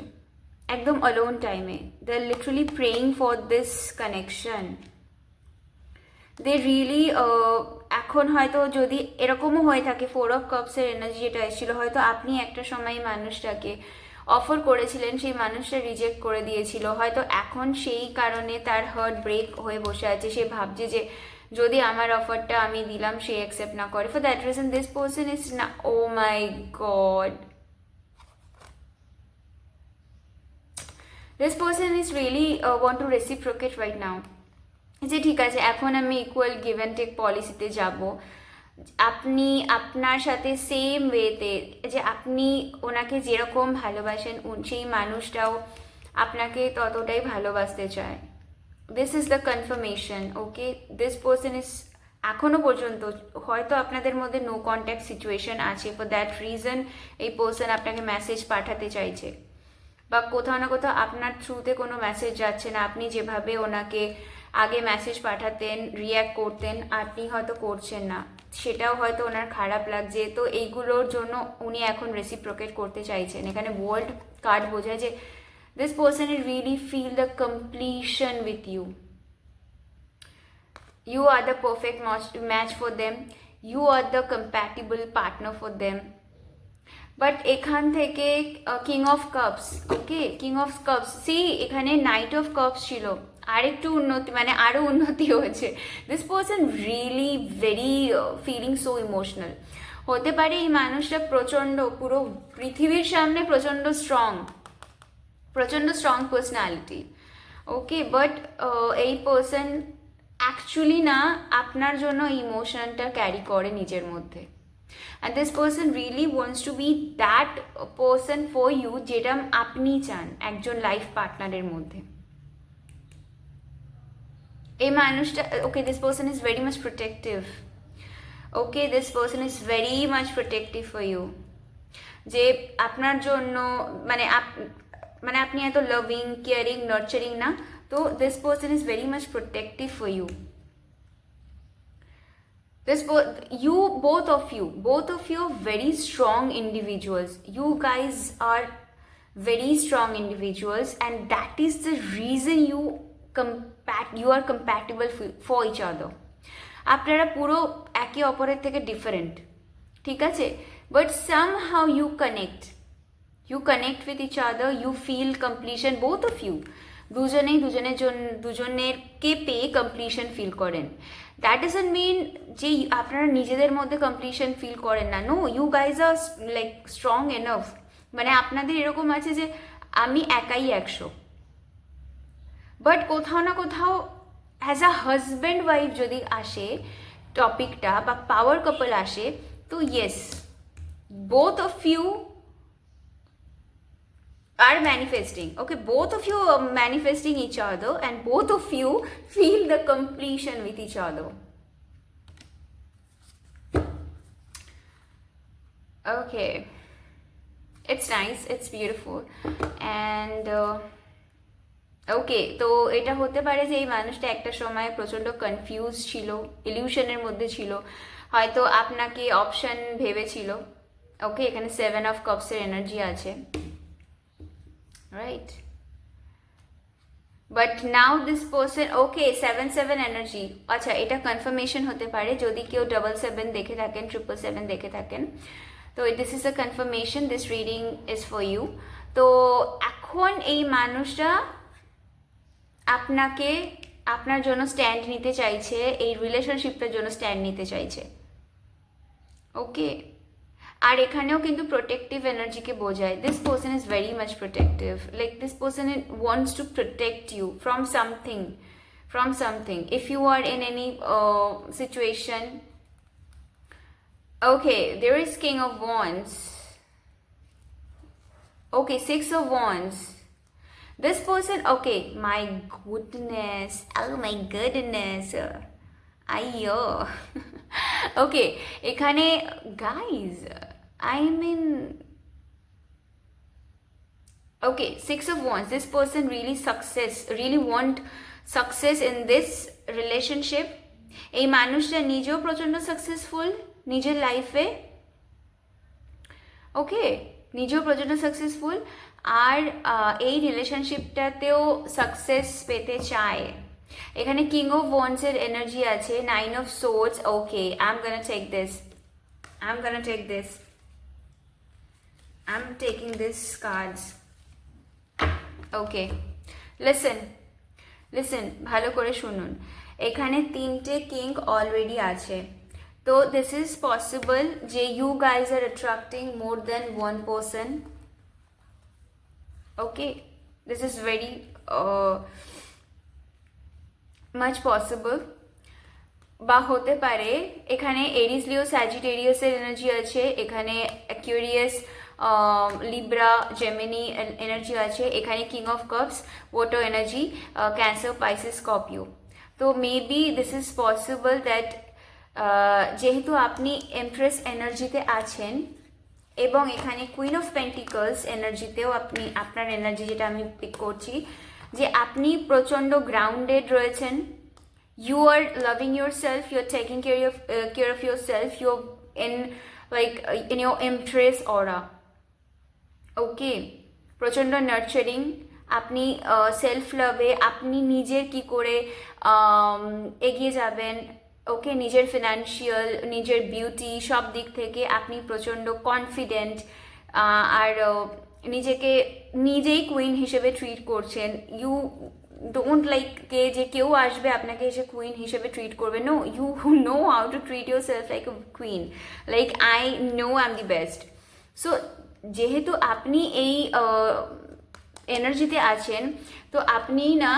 একদম অলোন টাইমে। They are literally praying for this connection. They really, এখন হয়তো যদি এরকমও হয়ে থাকে, ফোর অফ কাপসের এনার্জি যেটা এসেছিল, হয়তো আপনি একটা সময় মানুষটাকে অফার করেছিলেন, সেই মানুষটা রিজেক্ট করে দিয়েছিল, হয়তো এখন সেই কারণে তার হার্ট ব্রেক হয়ে বসে আছে, সে ভাবছে যে যদি আমার অফারটা আমি দিলাম সে অ্যাকসেপ্ট না করে। For that reason this person is না, oh my god, this person is really want to reciprocate right now, যে ঠিক আছে এখন আমি ইকুয়াল গিভ অ্যান্ড টেক পলিসিতে যাব, আপনি আপনার সাথে সেম ওয়েতে, যে আপনি ওনাকে যেরকম ভালোবাসেন সেই মানুষটাও আপনাকে ততটাই ভালোবাসতে চায়। This is the confirmation. Okay, this person is, এখনও পর্যন্ত হয়তো আপনাদের মধ্যে নো কন্ট্যাক্ট সিচুয়েশন আছে, ফর দ্যাট রিজন এই পার্সন আপনাকে মেসেজ পাঠাতে চাইছে, বা কোথাও না কোথাও আপনার থ্রুতে কোনো মেসেজ যাচ্ছে না, আপনি যেভাবে ওনাকে আগে মেসেজ পাঠাতেন, রিয়্যাক্ট করতেন, আপনি হয়তো করছেন না, সেটাও হয়তো ওনার খারাপ লাগছে। তো এইগুলোর জন্য উনি এখন রেসিপ্রোকেট করতে চাইছেন। এখানে ওয়ার্ল্ড কার্ড বোঝায় যে This person will really feel the completion with you. You are the perfect match for them. You are the compatible partner for them. But এখান থেকে king of cups, okay, king of cups, see এখানে knight of cups ছিল, আরেকটু উন্নতি, মানে আরও উন্নতি হয়েছে। This person really very feeling so emotional. হতে পারে এই মানুষটা প্রচণ্ড, পুরো পৃথিবীর সামনে প্রচণ্ড স্ট্রং পার্সোনালিটি, ওকে, বাট এই পার্সন অ্যাকচুয়ালি না আপনার জন্য ইমোশনটা ক্যারি করে নিজের মধ্যে। And this person really wants to be that person for you যেটা আপনি চান একজন লাইফ পার্টনারের মধ্যে। এই মানুষটা, okay, this person is very much protective. Okay, this person is very much protective for you. যে আপনার জন্য মানে আপনি এত লাভিং, কেয়ারিং, নার্চারিং না, তো this person is very much protective for you. Both of you are very strong individuals. You guys are very strong individuals, and that is the reason you are compatible for each other. আপনারা পুরো একে অপরের থেকে different, ঠিক আছে, but somehow you connect with each other. You feel completion, both of you, দুজনেরকে পেয়ে completion feel করেন। দ্যাট ডাজন্ট মিন যে আপনারা নিজেদের মধ্যে কমপ্লিশন ফিল করেন না, no, you guys are like strong enough, মানে আপনাদের এরকম আছে যে আমি একাই 100, বাট কোথাও না কোথাও অ্যাজ আ হাজব্যান্ড ওয়াইফ যদি আসে টপিকটা, বা পাওয়ার কাপল আসে, তো yes, both of you are manifesting, okay, both of you are manifesting each other, and both of you feel the completion with each other. Okay, it's nice, it's beautiful, and ওকে, তো এটা হতে পারে যে এই মানুষটা একটা সময় প্রচণ্ড কনফিউজ ছিল, ইলিউশনের মধ্যে ছিল, হয়তো আপনাকে অপশন ভেবেছিল। ওকে, এখানে 7 অফ কাপসের এনার্জি আছে, right, but now this person, okay, 7 energy, আচ্ছা, এটা কনফার্মেশন হতে পারে যদি কেউ 7 দেখে থাকেন, 7 দেখে থাকেন, তো this is a confirmation, this reading is for you. তো এখন এই মানুষটা আপনাকে, আপনার জন্য স্ট্যান্ড নিতে চাইছে, এই রিলেশনশিপটার জন্য স্ট্যান্ড নিতে চাইছে, ওকে, আর এখানেও কিন্তু প্রোটেক্টিভ এনার্জিকে বোঝায়। This person is very much protective, like this person wants to protect you from something, if you are in any situation. Okay, there is King of Wands, okay, 6 of Wands. This person, okay, my goodness, oh my goodness, ayyo. Okay, ekhane guys, I mean, okay, 6 of Wands, this person really want success in this relationship. এই মানুষটা নিজেও প্রচণ্ড successful নিজের লাইফে, ওকে, নিজেও প্রচণ্ড successful, আর এই রিলেশনশিপটাতেও success পেতে চায়। এখানে কিং অফ ওয়ান্ডসের এনার্জি আছে, 9 of swords, okay, I'm taking this cards, okay, listen, ভালো করে শুনুন, এখানে 3টে কিং অলরেডি আছে, তো দিস ইজ পসিবল যে you guys are attracting more than 1 person. Okay, this is very much possible. বা হতে পারে এখানে এরিস, লিও, স্যাজিটেরিয়াসের এনার্জি আছে, এখানে অ্যাকুয়ারিয়াস, লিব্রা, জেমিনি এনার্জি আছে, এখানে King of Cups, water energy, Cancer, Pisces, Scorpio. তো maybe this is possible that যেহেতু আপনি এমপ্রেস এনার্জিতে আছেন, এবং এখানে কুইন অফ পেন্টিকলস এনার্জিতেও আপনি, আপনার এনার্জি যেটা আমি পিক করছি, যে আপনি প্রচণ্ড গ্রাউন্ডেড রয়েছেন, you are loving yourself, you're taking care of yourself, you're in your empress aura, okay, প্রচণ্ড নার্চারিং, আপনি সেলফ লাভে আপনি নিজের কি করে এগিয়ে যাবেন, ওকে, নিজের ফিনান্সিয়াল, নিজের বিউটি সব দিক থেকে আপনি প্রচণ্ড কনফিডেন্ট, আর নিজেকে নিজেই কুইন হিসেবে ট্রিট করছেন। ইউ ডোন্ট লাইক যে কেউ আসবে আপনাকে এসে কুইন হিসেবে ট্রিট করবে, no, you know how to treat yourself like a queen, like I know I am the best. So যেহেতু আপনি এই এনার্জিতে আছেন, তো আপনি না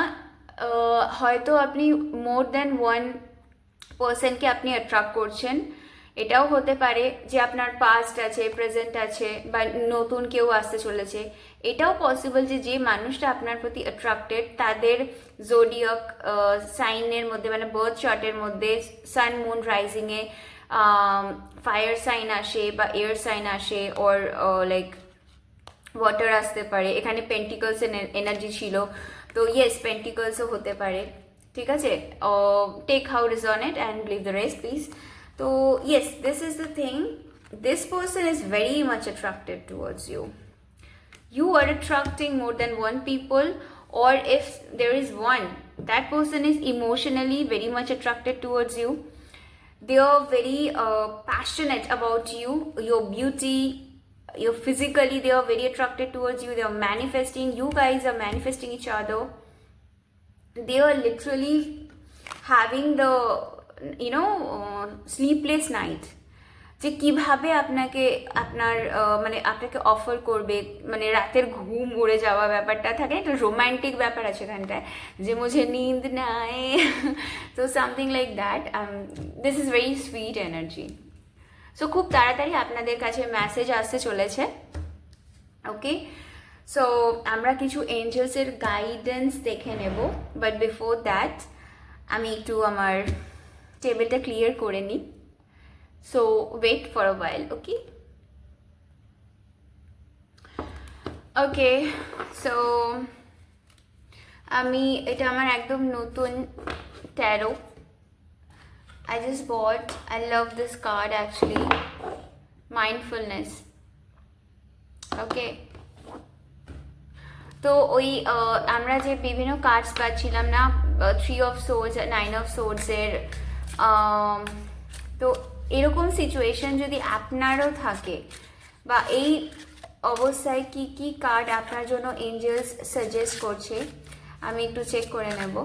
হয়তো আপনি মোর দ্যান ওয়ান পার্সনকে আপনি অ্যাট্রাক্ট করছেন। এটাও হতে পারে যে আপনার পাস্ট আছে, প্রেজেন্ট আছে, বা নতুন কেউ আসতে চলেছে। এটাও পসিবল যে যে মানুষটা আপনার প্রতি অ্যাট্রাক্টেড তাদের জোডিয়াক সাইনের মধ্যে, মানে বার্থ চার্টের মধ্যে সান মুন রাইজিংয়ে ফায়ার সাইন আসে বা এয়ার সাইন আসে, ওর লাইক ওয়াটার আসতে পারে। এখানে পেন্টিকলসের এনার্জি ছিল, তো ইয়েস পেন্টিকলসও হতে পারে। ঠিক আছে, take how resonate and leave the rest please. তো yes, this is the thing, this person is very much attracted towards you. You are attracting more than one people, or if there is one, that person is emotionally very much attracted towards you. They are very passionate about you, your beauty, your physically they are very attracted towards you. They are manifesting, you guys are manifesting each other. They are literally having the sleepless night, যে কিভাবে আপনাকে আপনার মানে আপনাকে offer করবে, মানে রাতের ঘুম উড়ে যাওয়া ব্যাপারটা থাকে, একটা রোম্যান্টিক ব্যাপার আছে এখানটায়, যে মুঝে নিন্দ নাই, তো something like that. This is very sweet energy. So খুব তাড়াতাড়ি আপনাদের কাছে মেসেজ আসতে চলেছে। ওকে, সো আমরা কিছু এঞ্জেলসের গাইডেন্স দেখে নেব, বাট বিফোর দ্যাট আমি একটু আমার টেবিলটা ক্লিয়ার করে নিই। So wait for a while, okay? Okay, so আমি এটা আমার একদম নতুন taro, I just bought, I love this card actually, mindfulness. Okay, তো ওই আমরা যে বিভিন্ন কার্ডস পাচ্ছিলাম না, 3 of swords, 9 of swords এর, তো এরকম সিচুয়েশন যদি আপনারও থাকে, বা এই অবস্থায় কি কি কার্ড আপনার জন্য এঞ্জেলস সাজেস্ট করছে আমি একটু চেক করে নেব,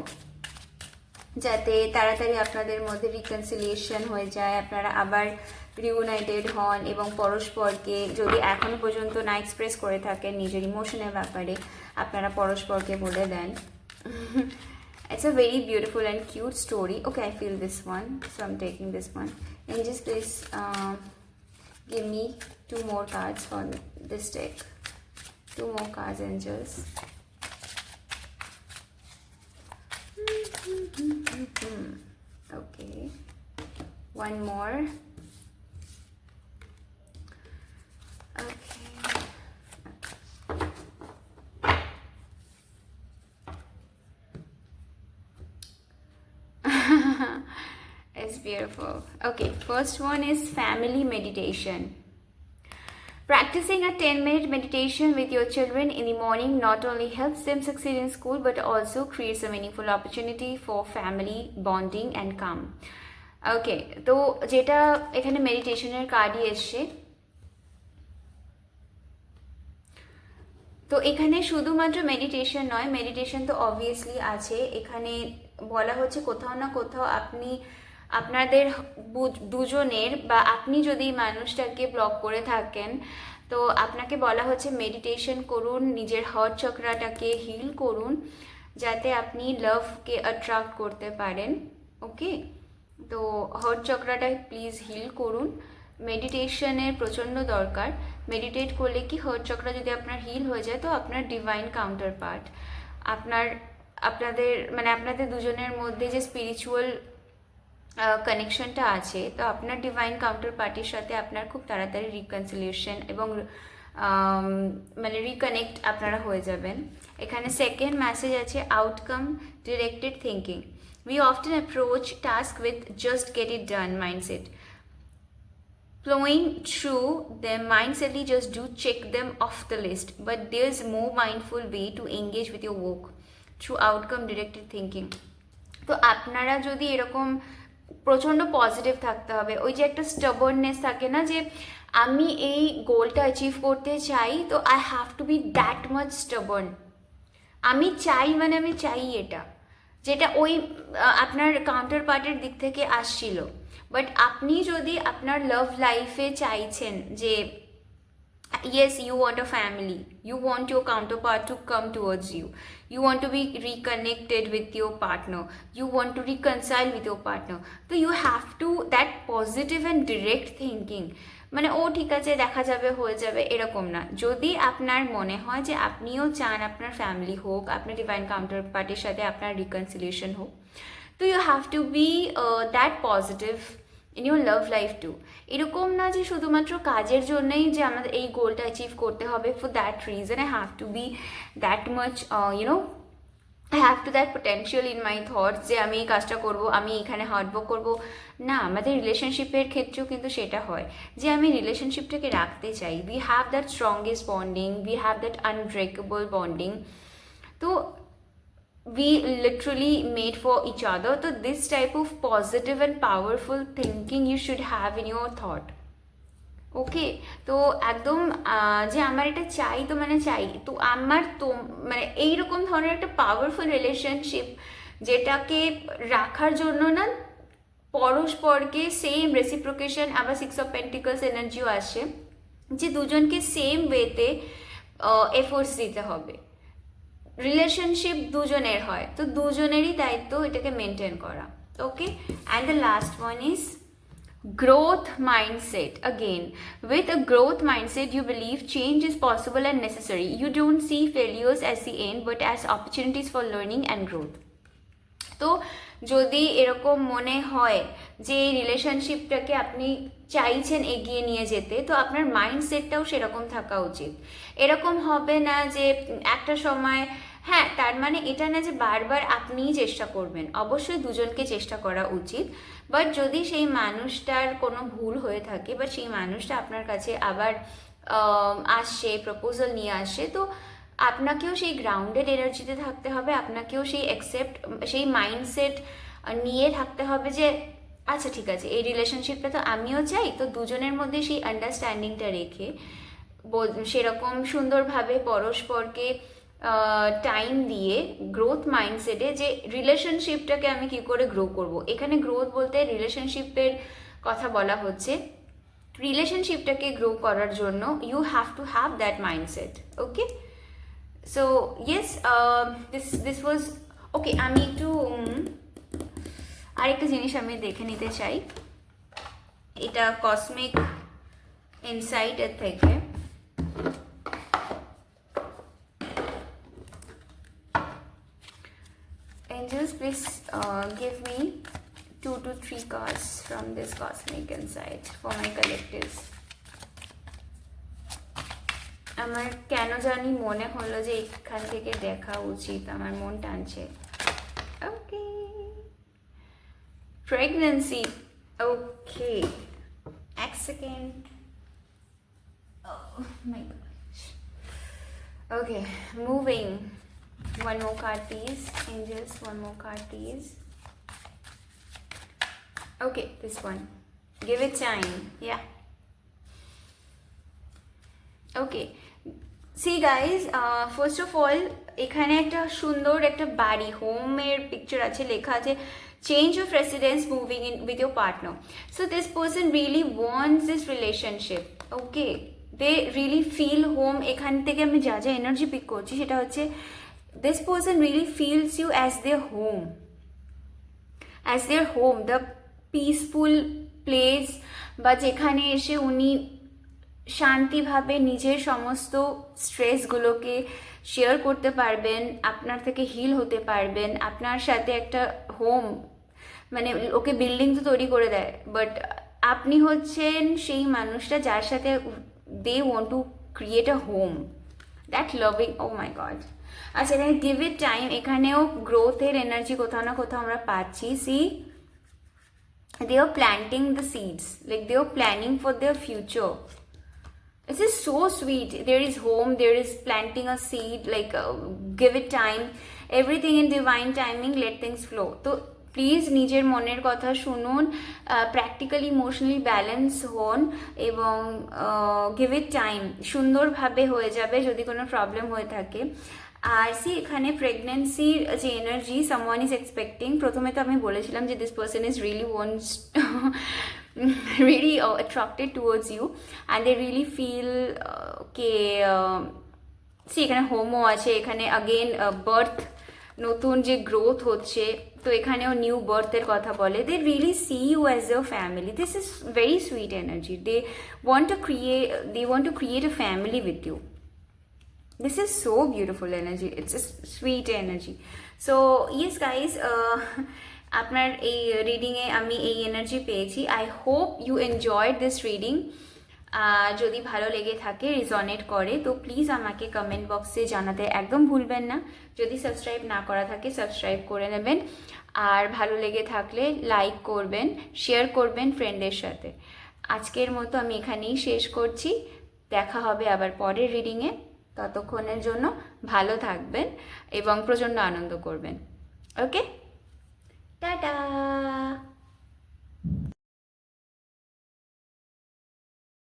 যাতে তাড়াতাড়ি আপনাদের মধ্যে রিকনসিলিয়েশন হয়ে যায়, আপনারা আবার রিউনাইটেড হন, এবং পরস্পরকে যদি এখনো পর্যন্ত না এক্সপ্রেস করে থাকেন নিজের ইমোশনের ব্যাপারে, আপনারা পরস্পরকে বলে দেন। It's a very beautiful and cute story. Okay, I feel this one, so I'm taking this one. Angels, please give me 2 more cards for this deck. 2 more cards, angels. Okay, 1 more. Okay. It's beautiful. Okay, first one is family meditation. Practicing a 10-minute meditation with your children in the morning not only helps them succeed in school but also creates a meaningful opportunity for family bonding and calm. Okay, তো যেটা এখানে মেডিটেশনের কার্ডই এসছে, তো এখানে শুধুমাত্র meditation নয়, meditation তো অবভিয়াসলি আছে, এখানে বলা হচ্ছে কোথাও না কোথাও আপনি আপনাদের দুজনের, বা আপনি যদি মানুষটাকে ব্লক করে থাকেন, তো আপনাকে বলা হচ্ছে মেডিটেশন করুন, নিজের হার্ট চক্রাটাকে হিল করুন, যাতে আপনি লাভকে অ্যাট্রাক্ট করতে পারেন। ওকে, তো হার্ট চক্রাটা প্লিজ হিল করুন। মেডিটেশনের প্রচণ্ড দরকার। মেডিটেট করলে কি হার্ট চক্রা যদি আপনার হিল হয়ে যায়, তো আপনার ডিভাইন কাউন্টার পার্ট, আপনাদের দুজনের মধ্যে যে স্পিরিচুয়াল কানেকশনটা আছে, তো আপনার ডিভাইন কাউন্টার পার্টির সাথে আপনার খুব তাড়াতাড়ি রিকনসিলিয়েশন এবং রিকানেক্ট আপনারা হয়ে যাবেন। এখানে সেকেন্ড মেসেজ আছে outcome directed thinking. We often approach tasks with just get it done mindset. flowing through them mindsetly, just do check them off the list, but there's more mindful way to engage with your work through outcome directed thinking. তো আপনারা যদি এরকম প্রচণ্ড positive থাকতে হবে, ওই যে একটা স্টাবর্ননেস থাকে না যে আমি এই গোলটা অ্যাচিভ করতে চাই, তো I have to be that much stubborn, আমি চাই মানে আমি চাই এটা, যেটা ওই আপনার কাউন্টার পার্টের দিক থেকে আসছিল। বাট আপনি যদি আপনার লাভ লাইফে চাইছেন যে yes, you want a family, you want your counterpart to come towards you, you want to be reconnected with your partner, you want to reconcile with your partner, so you have to that positive and direct thinking, মানে ও ঠিক আছে দেখা যাবে হয়ে যাবে এরকম না। যদি আপনার মনে হয় যে আপনিও চান আপনার ফ্যামিলি হোক, আপনার ডিভাইন কাউন্টার পার্টির সাথে আপনার রিকনসিলিয়েশন হোক, তো you have to be that positive in your love life too. এরকম না যে শুধুমাত্র কাজের জন্যই যে আমাদের এই গোলটা অ্যাচিভ করতে হবে, for that reason I have to be that much you know I have to that potential in my thoughts যে আমি এই কাজটা করবো, আমি এখানে হার্ডওয়ার্ক করবো। না, আমাদের রিলেশনশিপের ক্ষেত্রেও কিন্তু সেটা হয় যে আমি রিলেশনশিপটাকে রাখতে চাই, we have that strongest bonding, we have that unbreakable bonding, তো we literally made for each other. So this type of positive and powerful thinking you should have in your thought. ওকে, তো একদম যে আমার এটা চাই তো মানে চাই, তো আমার তো মানে এইরকম ধরনের একটা পাওয়ারফুল রিলেশনশিপ যেটাকে রাখার জন্য না পরস্পরকে সেম রেসিপ্রোকেশন, আবার 6 অফ পেন্টিকলস এনার্জিও আসে যে দুজনকে সেম ওয়েতে এফোর্টস দিতে হবে। রিলেশনশিপ দুজনের হয়, তো দুজনেরই দায়িত্ব এটাকে মেনটেন করা। Okay, and the last one is growth mindset. Again, with a growth mindset you believe change is possible and necessary. You don't see failures as the end but as opportunities for learning and growth. তো যদি এরকম মনে হয় যে এই রিলেশনশিপটাকে আপনি চাইছেন এগিয়ে নিয়ে যেতে, তো আপনার মাইন্ডসেটটাও সেরকম থাকা উচিত। এরকম হবে না যে একটা সময়, হ্যাঁ তার মানে এটা না যে বারবার আপনিই চেষ্টা করবেন, অবশ্যই দুজনকে চেষ্টা করা উচিত, বাট যদি সেই মানুষটার কোনো ভুল হয়ে থাকে বা সেই মানুষটা আপনার কাছে আবার আসছে, প্রপোজাল নিয়ে আসে, তো আপনাকেও সেই গ্রাউন্ডেড এনার্জিতে থাকতে হবে, আপনাকেও সেই সেই মাইন্ডসেট নিয়ে থাকতে হবে যে আচ্ছা ঠিক আছে এই রিলেশনশিপটা তো আমিও চাই, তো দুজনের মধ্যে সেই আন্ডারস্ট্যান্ডিংটা রেখে সেরকম সুন্দরভাবে পরস্পরকে টাইম দিয়ে গ্রোথ মাইন্ডসেটে যে রিলেশনশিপটাকে আমি কি করে গ্রো করব। এখানে গ্রোথ বলতে রিলেশনশিপের কথা বলা হচ্ছে, রিলেশনশিপটাকে গ্রো করার জন্য you have to have that mindset. Okay, so yes, this was okay. আমি একটু আরেকটা জিনিস আমি দেখে নিতে চাই, এটা কসমিক ইনসাইটের থেকে। Angels, please give me 2 to 3 cards from this cosmic insight for my collectives. আমার কেন জানি মনে হলো যে এখান থেকে দেখা উচিত, আমার মন টানছে। ওকে, প্রেগন্যান্সি। ওকে, এক second. Oh my gosh. Okay, moving. One more card please, angels, one more card please. Okay, this one, give it time. Yeah, okay, see guys, first of all এখানে একটা সুন্দর একটা বাড়ি, হোমের পিকচার আছে, লেখা আছে change of residence, moving in with your partner. So this person really wants this relationship. Okay, they really feel home. এখান থেকে আমি যা যা এনার্জি পিক করছি সেটা হচ্ছে this person really feels you as their home, the peaceful place, বা যেখানে এসে উনি শান্তিভাবে নিজের সমস্ত স্ট্রেসগুলোকে শেয়ার করতে পারবেন, আপনার থেকে হিল হতে পারবেন, আপনার সাথে একটা হোম, মানে ওকে বিল্ডিং তো তৈরি করে দেয়, বাট আপনি হচ্ছেন সেই মানুষটা যার সাথে they want to create a home, that loving. Oh my God. আচ্ছা, এখানে গিভ ইট টাইম, এখানেও গ্রোথের এনার্জি কোথাও না কোথাও আমরা পাচ্ছি। See they are planting the seeds, like they are planning for their future. This is so sweet. There is home, there is planting a seed, like give it time, everything in divine timing, let things flow. তো please নিজের মনের কথা শুনুন, practically emotionally balance হন এবং give it time, সুন্দরভাবে হয়ে যাবে যদি কোনো প্রবলেম হয়ে থাকে। আর সি এখানে প্রেগনেন্সির যে এনার্জি সামওয়ান ইজ এক্সপেক্টিং, প্রথমে তো আমি বলেছিলাম যে this person is really wants really attracted towards you and they really feel see এখানে হোমও আছে, এখানে আগেন বার্থ, নতুন যে গ্রোথ হচ্ছে, তো এখানেও নিউ বার্থের কথা বলে। They really see you as a family, this is very sweet energy. They want to create a family with you. This is so beautiful energy, it's a sweet energy. So yes guys, আপনার এই রিডিংয়ে আমি এই energy পেয়েছি। I hope you enjoyed this reading. যদি ভালো লেগে থাকে, রিজনেট করে, তো প্লিজ আমাকে কমেন্ট বক্সে জানাতে একদম ভুলবেন না। যদি সাবস্ক্রাইব না করা থাকে সাবস্ক্রাইব করে নেবেন, আর ভালো লেগে থাকলে লাইক করবেন, শেয়ার করবেন ফ্রেন্ডের সাথে। আজকের মতো আমি এখানেই শেষ করছি, দেখা হবে আবার পরের রিডিংয়ে। ততক্ষণের জন্য ভালো থাকবেন এবং প্রচণ্ড আনন্দ করবেন। ওকে।